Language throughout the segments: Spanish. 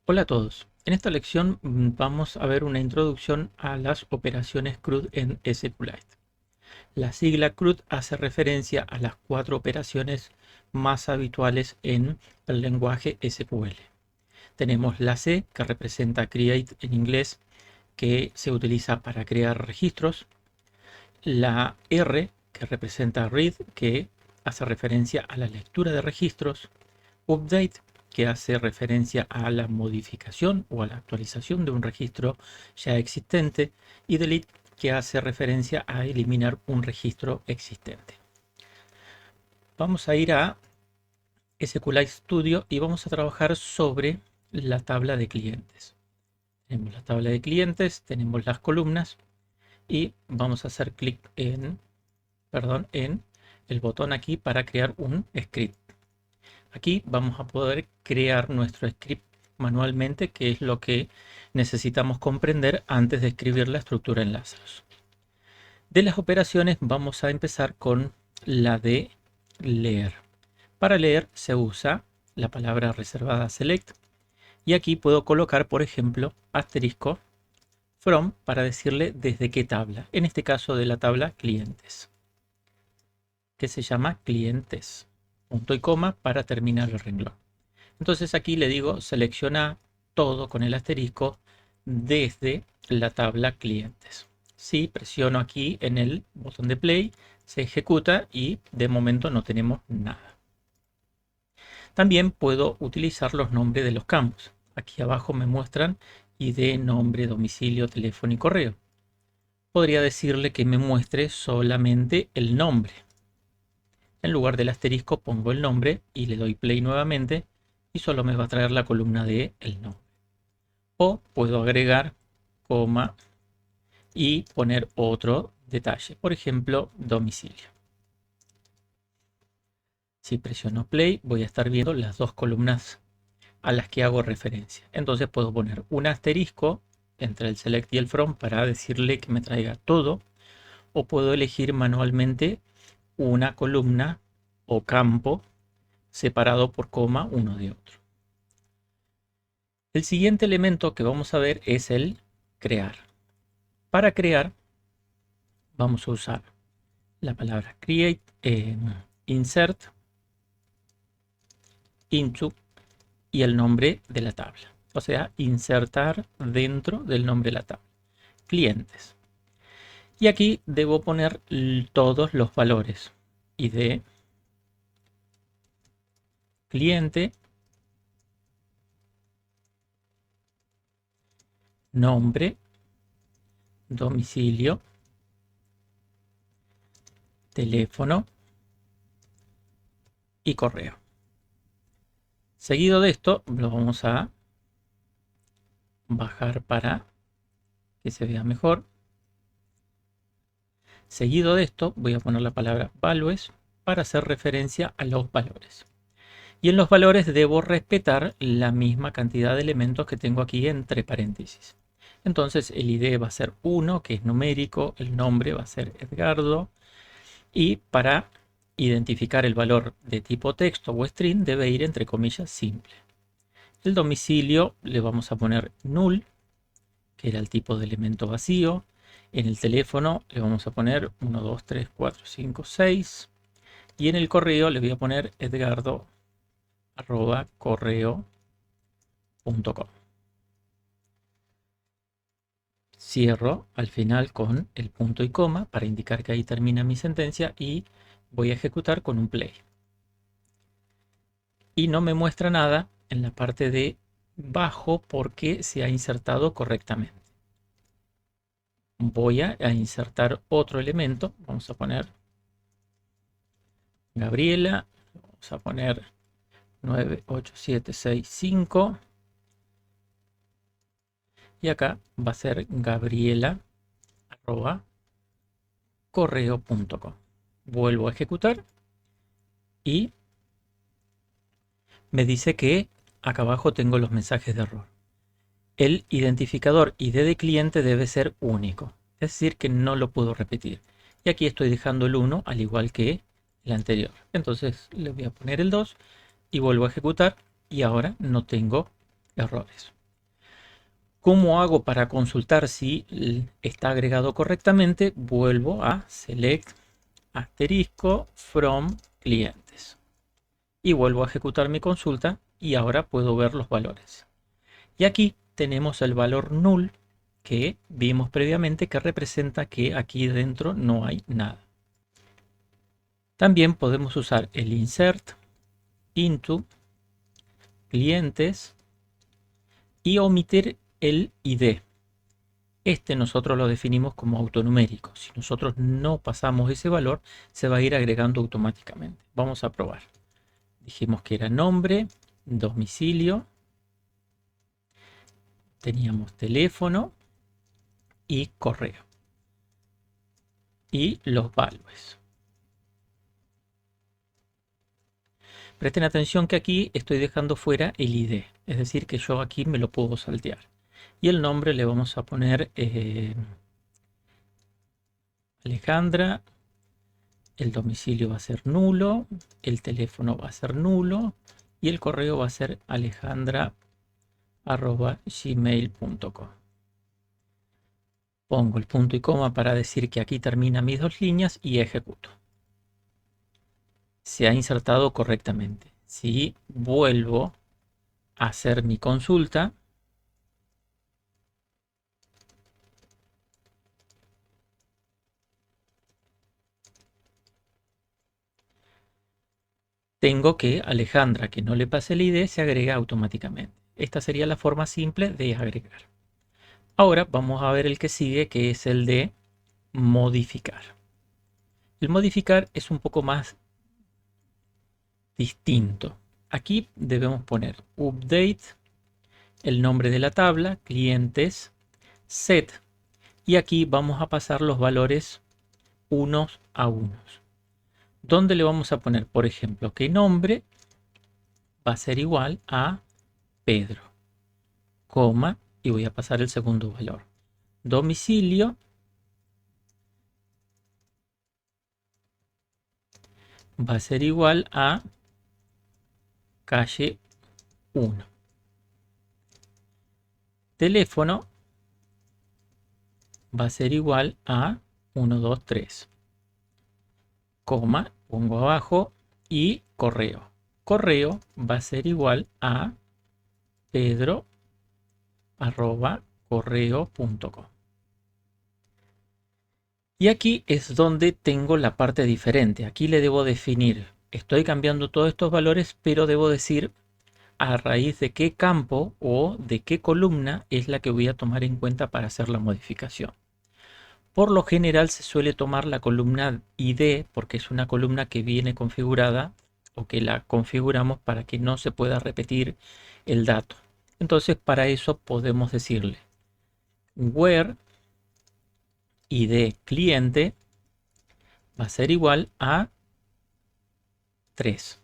Hola a todos. En esta lección vamos a ver una introducción a las operaciones CRUD en SQLite. La sigla CRUD hace referencia a las 4 operaciones más habituales en el lenguaje SQL. Tenemos la C, que representa Create en inglés, que se utiliza para crear registros. La R, que representa Read, que hace referencia a la lectura de registros. Update, que hace referencia a la modificación o a la actualización de un registro ya existente, y delete, que hace referencia a eliminar un registro existente. Vamos a ir a SQLite Studio y vamos a trabajar sobre la tabla de clientes. Tenemos la tabla de clientes, tenemos las columnas y vamos a hacer clic en el botón aquí para crear un script. Aquí vamos a poder crear nuestro script manualmente, que es lo que necesitamos comprender antes de escribir la estructura en Lazarus. De las operaciones vamos a empezar con la de leer. Para leer se usa la palabra reservada select y aquí puedo colocar, por ejemplo, asterisco from para decirle desde qué tabla. En este caso de la tabla clientes, que se llama clientes. Punto y coma para terminar el renglón. Entonces aquí le digo selecciona todo con el asterisco desde la tabla clientes. Si presiono aquí en el botón de play, se ejecuta y de momento no tenemos nada. También puedo utilizar los nombres de los campos. Aquí abajo me muestran ID, nombre, domicilio, teléfono y correo. Podría decirle que me muestre solamente el nombre. En lugar del asterisco pongo el nombre y le doy play nuevamente y solo me va a traer la columna de el nombre. O puedo agregar coma y poner otro detalle, por ejemplo, domicilio. Si presiono play voy a estar viendo las dos columnas a las que hago referencia. Entonces puedo poner un asterisco entre el select y el from para decirle que me traiga todo, o puedo elegir manualmente una columna o campo separado por coma uno de otro. El siguiente elemento que vamos a ver es el crear. Para crear vamos a usar la palabra create, insert, into y el nombre de la tabla. O sea, insertar dentro del nombre de la tabla. Clientes. Y aquí debo poner todos los valores. ID, cliente, nombre, domicilio, teléfono y correo. Seguido de esto, lo vamos a bajar para que se vea mejor. Seguido de esto, voy a poner la palabra values para hacer referencia a los valores. Y en los valores debo respetar la misma cantidad de elementos que tengo aquí entre paréntesis. Entonces el ID va a ser 1, que es numérico, el nombre va a ser Edgardo, y para identificar el valor de tipo texto o string debe ir entre comillas simple. El domicilio le vamos a poner null, que era el tipo de elemento vacío. En el teléfono le vamos a poner 1, 2, 3, 4, 5, 6. Y en el correo le voy a poner edgardo@correo.com. Cierro al final con el punto y coma para indicar que ahí termina mi sentencia y voy a ejecutar con un play. Y no me muestra nada en la parte de abajo porque se ha insertado correctamente. Voy a insertar otro elemento. Vamos a poner Gabriela. Vamos a poner 98765. Y acá va a ser gabriela@correo.com. Vuelvo a ejecutar y me dice que acá abajo tengo los mensajes de error. El identificador ID de cliente debe ser único, es decir que no lo puedo repetir. Y aquí estoy dejando el 1 al igual que el anterior. Entonces le voy a poner el 2 y vuelvo a ejecutar y ahora no tengo errores. ¿Cómo hago para consultar si está agregado correctamente? Vuelvo a select asterisco from clientes y vuelvo a ejecutar mi consulta y ahora puedo ver los valores. Y aquí tenemos el valor null que vimos previamente, que representa que aquí dentro no hay nada. También podemos usar el insert into clientes y omitir el ID. Este nosotros lo definimos como autonumérico. Si nosotros no pasamos ese valor, se va a ir agregando automáticamente. Vamos a probar. Dijimos que era nombre, domicilio, teníamos teléfono y correo. Y los values. Presten atención que aquí estoy dejando fuera el ID. Es decir, que yo aquí me lo puedo saltear. Y el nombre le vamos a poner Alejandra. El domicilio va a ser nulo, el teléfono va a ser nulo y el correo va a ser alejandra@gmail.com. Pongo el punto y coma para decir que aquí termina mis dos líneas y ejecuto. Se ha insertado correctamente. Si vuelvo a hacer mi consulta, tengo que Alejandra, que no le pase el ID, se agrega automáticamente. Esta sería la forma simple de agregar. Ahora vamos a ver el que sigue, que es el de modificar. El modificar es un poco más distinto. Aquí debemos poner update, el nombre de la tabla, clientes, set, y aquí vamos a pasar los valores unos a unos. ¿Dónde le vamos a poner? Por ejemplo, que nombre va a ser igual a Pedro, coma, y voy a pasar el segundo valor. Domicilio va a ser igual a calle 1. Teléfono va a ser igual a 123, coma, pongo abajo, y correo. Correo va a ser igual a pedro@correo.com. Y aquí es donde tengo la parte diferente. Aquí le debo definir, estoy cambiando todos estos valores, pero debo decir a raíz de qué campo o de qué columna es la que voy a tomar en cuenta para hacer la modificación. Por lo general se suele tomar la columna ID porque es una columna que viene configurada o que la configuramos para que no se pueda repetir el dato. Entonces para eso podemos decirle where ID cliente va a ser igual a 3.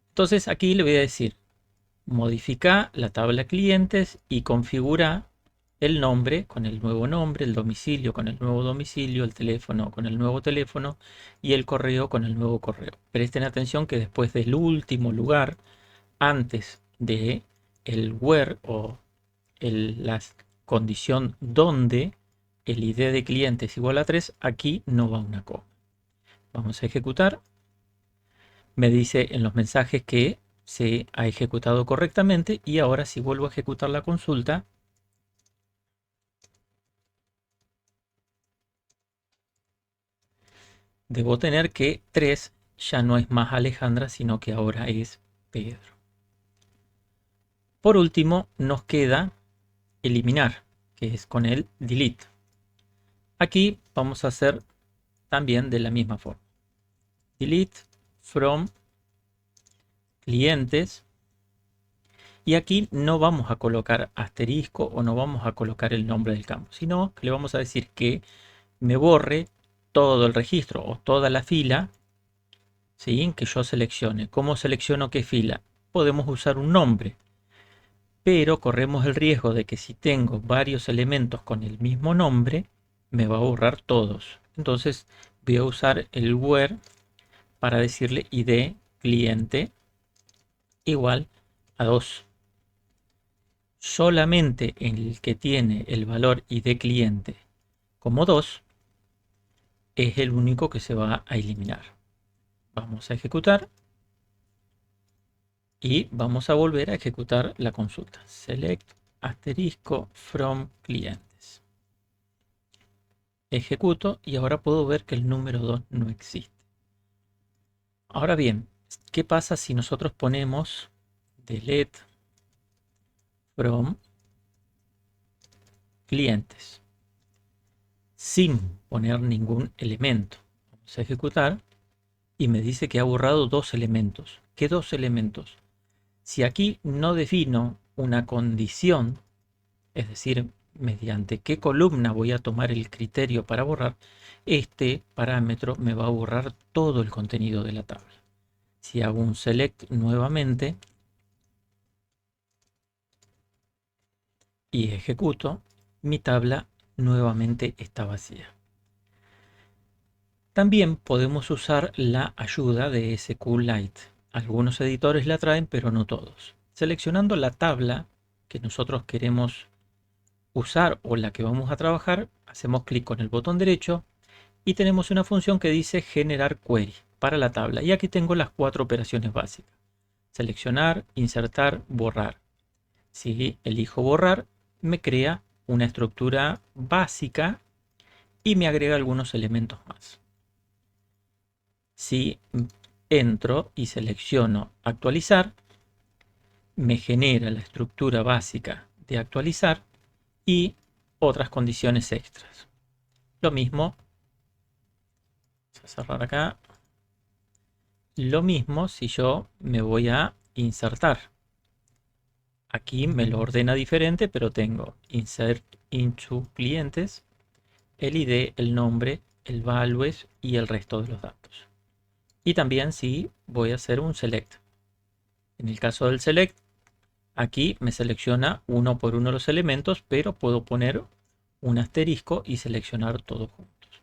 Entonces aquí le voy a decir modifica la tabla clientes y configura el nombre con el nuevo nombre, el domicilio con el nuevo domicilio, el teléfono con el nuevo teléfono y el correo con el nuevo correo. Presten atención que después del último lugar, antes de el where o la condición donde el ID de cliente es igual a 3, aquí no va una coma. Vamos a ejecutar. Me dice en los mensajes que se ha ejecutado correctamente y ahora si vuelvo a ejecutar la consulta, debo tener que 3 ya no es más Alejandra, sino que ahora es Pedro. Por último, nos queda eliminar, que es con el delete. Aquí vamos a hacer también de la misma forma. Delete from clientes. Y aquí no vamos a colocar asterisco o no vamos a colocar el nombre del campo, sino que le vamos a decir que me borre todo el registro o toda la fila, ¿sí?, que yo seleccione. ¿Cómo selecciono qué fila? Podemos usar un nombre, pero corremos el riesgo de que si tengo varios elementos con el mismo nombre, me va a borrar todos. Entonces voy a usar el where para decirle id cliente igual a 2. solamente el que tiene el valor id cliente como 2 es el único que se va a eliminar. Vamos a ejecutar y vamos a volver a ejecutar la consulta. Select asterisco from clientes. Ejecuto y ahora puedo ver que el número 2 no existe. Ahora bien, ¿qué pasa si nosotros ponemos delete from clientes sin poner ningún elemento? Vamos a ejecutar y me dice que ha borrado 2 elementos. ¿Qué 2 elementos? Si aquí no defino una condición, es decir, mediante qué columna voy a tomar el criterio para borrar, este parámetro me va a borrar todo el contenido de la tabla. Si hago un select nuevamente y ejecuto, mi tabla nuevamente está vacía. También podemos usar la ayuda de SQLite. Algunos editores la traen, pero no todos. Seleccionando la tabla que nosotros queremos usar o la que vamos a trabajar, hacemos clic con el botón derecho y tenemos una función que dice generar query para la tabla. Y aquí tengo las 4 operaciones básicas. Seleccionar, insertar, borrar. Si elijo borrar, me crea una estructura básica y me agrega algunos elementos más. Si entro y selecciono actualizar, me genera la estructura básica de actualizar y otras condiciones extras. Lo mismo, vamos a cerrar acá. Lo mismo si yo me voy a insertar. Aquí me lo ordena diferente, pero tengo insert into clientes, el ID, el nombre, el values y el resto de los datos. Y también si voy a hacer un select. En el caso del select, aquí me selecciona uno por uno los elementos, pero puedo poner un asterisco y seleccionar todos juntos.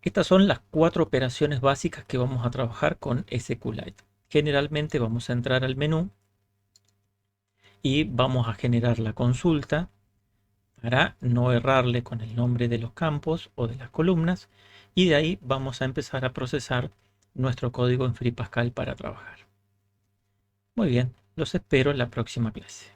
Estas son las 4 operaciones básicas que vamos a trabajar con SQLite. Generalmente vamos a entrar al menú y vamos a generar la consulta para no errarle con el nombre de los campos o de las columnas, y de ahí vamos a empezar a procesar nuestro código en FreePascal para trabajar. Muy bien, los espero en la próxima clase.